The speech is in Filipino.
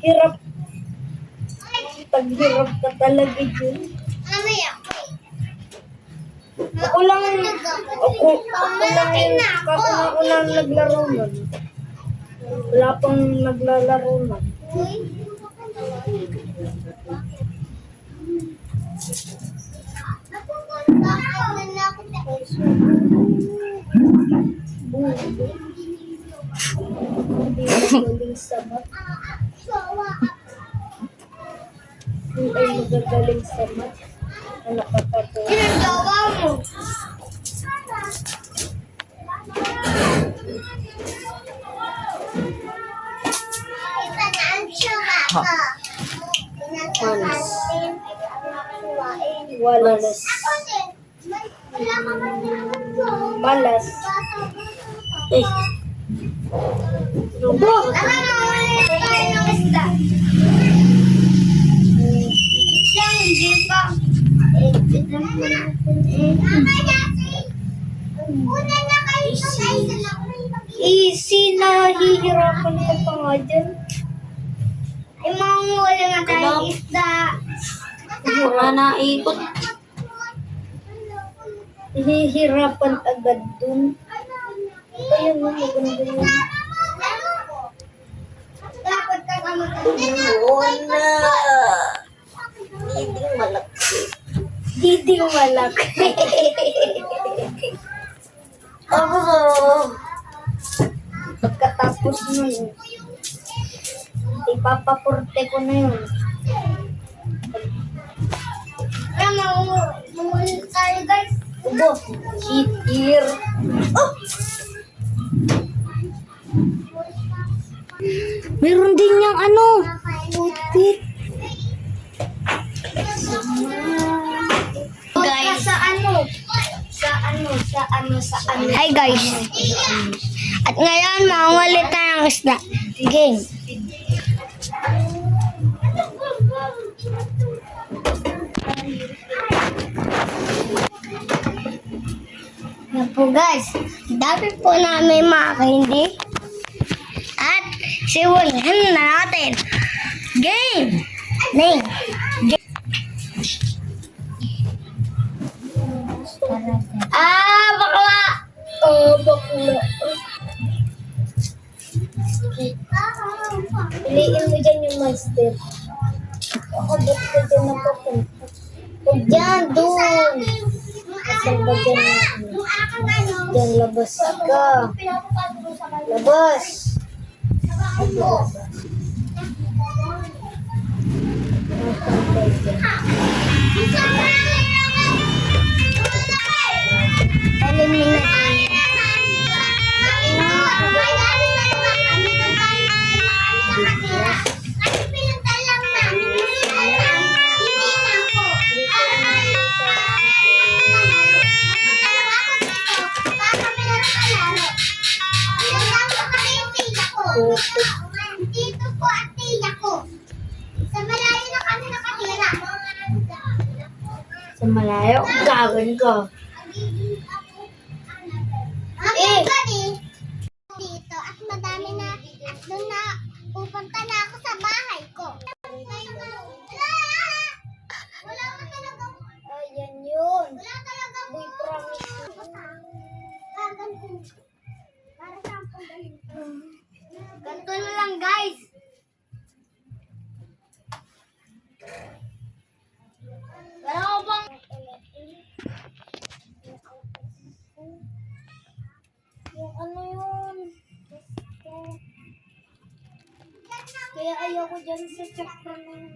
Hirap. Paghirap ka talaga dyan. Ako lang yung kauna-unang naglaro nun. Wala pang naglalaro nun. Hindi magaling sa mat. Hindi ay magagaling sa mat. Ano ka pa po? Ginagawa mo. Walas. Malas. Eh. Rubo. Easy na hihirapan ka pa nga dyan. Ay, manguhuli nga tayong isda. Wala na ikot. Hihirapan agad dun. Ayun mo, maganda yun. Dapat ka ka Wala. Hindi malaki. Diding malaki. Pagkatapos nun, ipapaporte ko na yun. Ay, manguhuli tayo, guys. Ubo, shit here. Oh! Meron din yung ano, toothpick. Guys, sa ano. Hi guys. At ngayon, manguhuli tayo ng isda. Game. Yan po guys. Dami po namin mga kahindi. At simulan na natin. Game. Name. Bakla! Bakula. Piliin mo dyan yung master. Ako, ba't ka dyan napapunta? Huwag dyan, doon. Saan ba dyan? Dyan, labas ka. Labas. Dito po ang tiya ko. Sa malayo na kami nakatira. Sa malayo, gagawin ko. Dito at madami na at doon na pupunta na ako sa bahay ko. Wala ka talaga. Ayan yun. Wala talaga. Uy, promise. Para sa ang ganito. Ganito na lang guys. Wala ko bang Yung ano yun? Kaya ayoko dyan sa chakra na yun.